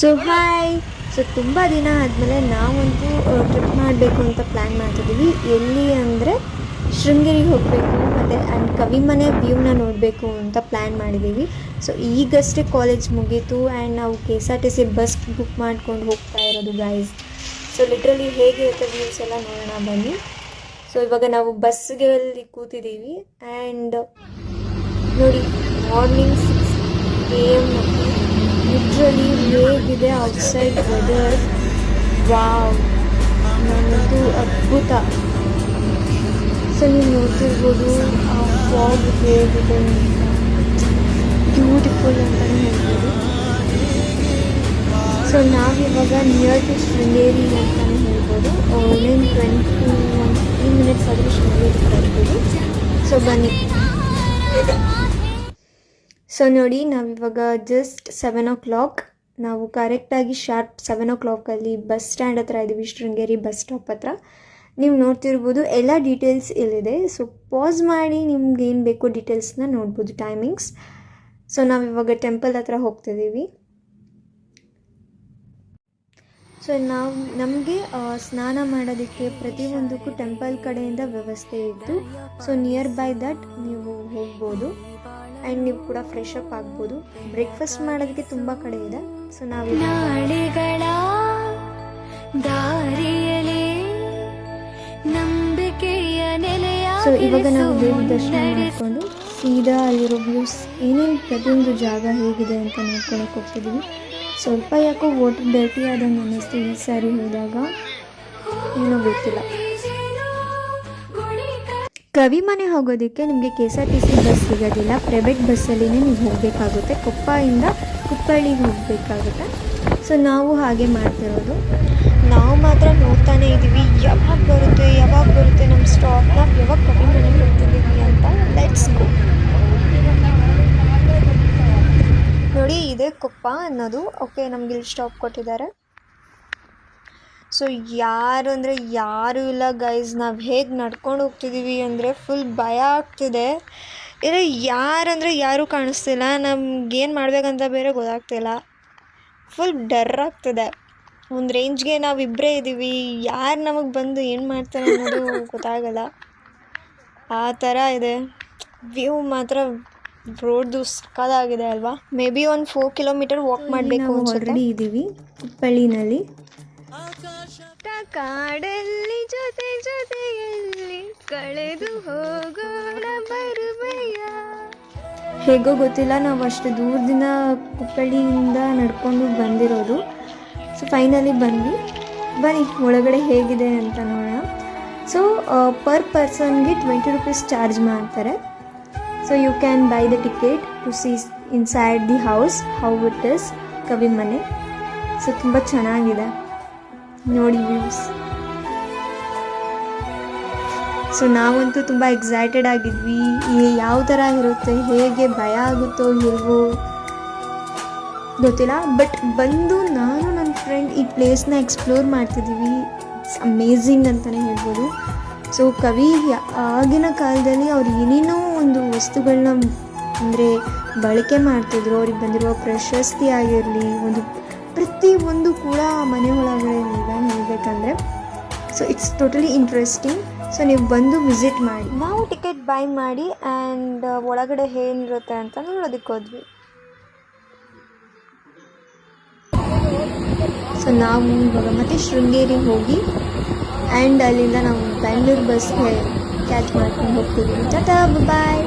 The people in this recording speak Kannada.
So hi. ಸೊ ತುಂಬ ದಿನ ಆದಮೇಲೆ ನಾವಂತೂ ಟ್ರಿಪ್ ಮಾಡಬೇಕು ಅಂತ ಪ್ಲ್ಯಾನ್ ಮಾಡ್ತಿದ್ದೀವಿ. ಎಲ್ಲಿ ಅಂದರೆ ಶೃಂಗೇರಿಗೆ ಹೋಗಬೇಕು ಮತ್ತು ಆ್ಯಂಡ್ ಕವಿಮನೆ ವ್ಯೂನ ನೋಡಬೇಕು ಅಂತ ಪ್ಲ್ಯಾನ್ ಮಾಡಿದ್ದೀವಿ. ಸೊ ಈಗಷ್ಟೇ ಕಾಲೇಜ್ ಮುಗೀತು ಆ್ಯಂಡ್ ನಾವು KSRTC ಬಸ್ ಬುಕ್ ಮಾಡ್ಕೊಂಡು ಹೋಗ್ತಾ ಇರೋದು ಗೈಸ್. ಸೊ ಲಿಟ್ರಲಿ ಹೇಗಿರುತ್ತೆ ವ್ಯೂಸ್ ಎಲ್ಲ ನೋಡೋಣ ಬನ್ನಿ. ಸೊ ಇವಾಗ ನಾವು ಬಸ್ಗೆ ಅಲ್ಲಿ ಕೂತಿದ್ದೀವಿ ಆ್ಯಂಡ್ ನೋಡಿ ಮಾರ್ನಿಂಗ್ 6 AM ಲಿಟ್ರಲಿ ಹೇಗಿದೆ ಔಟ್ಸೈಡ್ ವೆದರ್. ವಾವ್, ನನ್ನದು ಅದ್ಭುತ. ಸೊ ನೀವು ನೋಡ್ತಿರ್ಬೋದು ಆ ಫಾಗ್ ಹೇಗಿದೆ, ಬ್ಯೂಟಿಫುಲ್ ಅಂತಲೇ ಹೇಳ್ಬೋದು. ಸೊ ನಾವಿವಾಗ ನಿಯರ್ ಟು ಶೃಂಗೇರಿ ಅಂತಲೇ ಹೇಳ್ಬೋದು. ಇನ್ನೇನು 15 ಮಿನಿಟ್ಸ್ ಆದರೂ ಶೃಂಗೇರಿಗೆ ಬರ್ಬೋದು. ಸೊ ಬನ್ನಿ. ಸೊ ನೋಡಿ, ನಾವಿವಾಗ ಜಸ್ಟ್ 7 o'clock, ನಾವು ಕರೆಕ್ಟಾಗಿ ಶಾರ್ಪ್ 7 o'clock ಬಸ್ ಸ್ಟ್ಯಾಂಡ್ ಹತ್ರ ಇದ್ದೀವಿ, ಶೃಂಗೇರಿ ಬಸ್ ಸ್ಟಾಪ್ ಹತ್ರ. ನೀವು ನೋಡ್ತಿರ್ಬೋದು ಎಲ್ಲ ಡೀಟೇಲ್ಸ್ ಇಲ್ಲಿದೆ. ಸೊ ಪಾಸ್ ಮಾಡಿ ನಿಮ್ಗೆ ಏನು ಬೇಕೋ ಡೀಟೇಲ್ಸ್ನ ನೋಡ್ಬೋದು, ಟೈಮಿಂಗ್ಸ್. ಸೊ ನಾವಿವಾಗ ಟೆಂಪಲ್ ಹತ್ರ ಹೋಗ್ತಿದ್ದೀವಿ. ಸೊ ನಮಗೆ ಸ್ನಾನ ಮಾಡೋದಕ್ಕೆ ಪ್ರತಿಯೊಂದಕ್ಕೂ ಟೆಂಪಲ್ ಕಡೆಯಿಂದ ವ್ಯವಸ್ಥೆ ಇತ್ತು. ಸೊ ನಿಯರ್ ಬೈ ದಟ್ ನೀವು ಹೋಗ್ಬೋದು ಆ್ಯಂಡ್ ನೀವು ಕೂಡ ಫ್ರೆಶ್ ಅಪ್ ಆಗ್ಬೋದು. ಬ್ರೇಕ್ಫಾಸ್ಟ್ ಮಾಡೋದಕ್ಕೆ ತುಂಬ ಕಡೆ ಇದೆ. ಸೊ ನಾವು ಸೊ ಇವಾಗ ನಾವು ದೇವ್ರ ದರ್ಶನ ಮಾಡಿಕೊಂಡು ಸೀದಾ ಅಲ್ಲಿರೋ ವ್ಯೂಸ್ ಏನೇನು ಪ್ರತಿಯೊಂದು ಜಾಗ ಹೇಗಿದೆ ಅಂತ ನೋಡ್ಕೊಳಕ್ಕೆ ಹೋಗ್ತಿದ್ದೀವಿ. ಸ್ವಲ್ಪ ಯಾಕೋ ವಾಟರ್ ಡರ್ಟಿ ಆದಂಗೆ ಅನ್ನಿಸ್ತು ಈ ಸಾರಿ ಹೋದಾಗ, ಏನೋ ಗೊತ್ತಿಲ್ಲ. ಕವಿಮನೆ ಹೋಗೋದಕ್ಕೆ ನಿಮಗೆ KSRTC ಬಸ್ ಸಿಗೋದಿಲ್ಲ, ಪ್ರೈವೇಟ್ ಬಸ್ಸಲ್ಲಿನೇ ನೀವು ಹೋಗಬೇಕಾಗುತ್ತೆ. ಕೊಪ್ಪದಿಂದ ಕುಪ್ಪಳ್ಳಿಗೆ ಹೋಗಬೇಕಾಗುತ್ತೆ. ಸೊ ನಾವು ಹಾಗೆ ಮಾಡ್ತಿರೋದು. ನಾವು ಮಾತ್ರ ನೋಡ್ತಾನೆ ಇದ್ದೀವಿ ಯಾವಾಗ ಬರುತ್ತೆ ನಮ್ಮ ಸ್ಟಾಪ್, ನಾವು ಯಾವಾಗ ಕವಿಮನೆಗೆ ಹೋಗ್ತಿದ್ದೀವಿ ಅಂತ. Let's go. ನೋಡಿ, ಇದೆ ಕೊಪ್ಪ ಅನ್ನೋದು. ಓಕೆ, ನಮ್ಗೆ ಇಲ್ಲಿ ಸ್ಟಾಪ್ ಕೊಟ್ಟಿದ್ದಾರೆ. ಸೊ ಯಾರು ಇಲ್ಲ ಗೈಸ್. ನಾವು ಹೇಗೆ ನಡ್ಕೊಂಡು ಹೋಗ್ತಿದ್ದೀವಿ ಅಂದರೆ ಫುಲ್ ಭಯ ಆಗ್ತಿದೆ. ಇಲ್ಲ ಯಾರೂ ಕಾಣಿಸ್ತಿಲ್ಲ. ನಮ್ಗೇನು ಮಾಡಬೇಕಂತ ಬೇರೆ ಗೊತ್ತಾಗ್ತಿಲ್ಲ. ಫುಲ್ ಡರ್ ಆಗ್ತಿದೆ. ಒಂದು ರೇಂಜ್ಗೆ ನಾವಿಬ್ಬರೇ ಇದ್ದೀವಿ, ಯಾರು ನಮಗೆ ಬಂದು ಏನು ಮಾಡ್ತಾರೆ ಅನ್ನೋದು ಗೊತ್ತಾಗಲ್ಲ. ಆ ಥರ ಇದೆ ವ್ಯೂ. ಮಾತ್ರ ರೋಡ್ದು ಸಕ್ಕದಾಗಿದೆ ಅಲ್ವಾ. ಮೇ ಬಿ ಒಂದು 4 kilometer ವಾಕ್ ಮಾಡಬೇಕು. ಆಲ್ರೆಡಿ ಇದ್ದೀವಿ ಕುಪ್ಪಳ್ಳಿನಲ್ಲಿ. ಕಾಡಲ್ಲಿ ಜೊತೆಯಲ್ಲಿ ಕಳೆದು ಹೋಗೋಣ ಬರುವೆಯ. ಹೇಗೋ ಗೊತ್ತಿಲ್ಲ, ನಾವು ಅಷ್ಟು ದೂರದಿಂದ ಕುಪ್ಪಳ್ಳಿಯಿಂದ ನಡ್ಕೊಂಡು ಬಂದಿರೋದು. ಸೊ ಫೈನಲಿ ಬನ್ನಿ ಒಳಗಡೆ ಹೇಗಿದೆ ಅಂತ ನೋಡೋಣ. ಸೊ ಪರ್ ಪರ್ಸನ್ಗೆ 20 rupees ಚಾರ್ಜ್ ಮಾಡ್ತಾರೆ. So you can buy the ticket to see inside the house how it is Kavimane. So ತುಂಬ ಚೆನ್ನಾಗಿದೆ ನೋಡಿ ವ್ಯೂಸ್. ಸೊ ನಾವಂತೂ ತುಂಬ ಎಕ್ಸೈಟೆಡ್ ಆಗಿದ್ವಿ. ಯಾವ ಥರ ಇರುತ್ತೆ, ಹೇಗೆ ಭಯ ಆಗುತ್ತೋ ಇಲ್ವೋ ಗೊತ್ತಿಲ್ಲ. ಬಟ್ ಬಂದು ನಾನು ನನ್ನ ಫ್ರೆಂಡ್ ಈ ಪ್ಲೇಸ್ನ ಎಕ್ಸ್ಪ್ಲೋರ್ ಮಾಡ್ತಿದ್ದೀವಿ. ಇಟ್ಸ್ ಅಮೇಝಿಂಗ್ ಅಂತಲೇ ಹೇಳ್ಬೋದು. ಸೊ ಕವಿ ಆಗಿನ ಕಾಲದಲ್ಲಿ ಅವ್ರು ಏನೇನೋ ಒಂದು ವಸ್ತುಗಳನ್ನ ಅಂದರೆ ಬಳಕೆ ಮಾಡ್ತಿದ್ರು. ಅವ್ರಿಗೆ ಬಂದಿರುವ ಪ್ರಶಸ್ತಿ ಆಗಿರಲಿ, ಪ್ರತಿಯೊಂದು ಕೂಡ ಮನೆ ಒಳಗಡೆ ಇದೆ ಹೇಳಬೇಕಂದ್ರೆ. So it's totally interesting. So ನೀವು ಬಂದು ವಿಸಿಟ್ ಮಾಡಿ. ನಾವು ಟಿಕೆಟ್ ಬೈ ಮಾಡಿ ಆ್ಯಂಡ್ ಒಳಗಡೆ ಏನಿರುತ್ತೆ ಅಂತ ನೋಡೋದಕ್ಕೆ ಹೋದ್ವಿ. ಸೊ ನಾವು ಇವಾಗ ಮತ್ತೆ ಶೃಂಗೇರಿಗೆ ಹೋಗಿ ಆ್ಯಂಡ್ ಅಲ್ಲಿಂದ ನಾವು ಬೆಂಗಳೂರು ಬಸ್ಗೆ ಕ್ಯಾಚ್ ಮಾಡ್ಕೊಂಡು ಹೋಗ್ತೀವಿ. ಟಾಟಾ, ಬಾಯ್.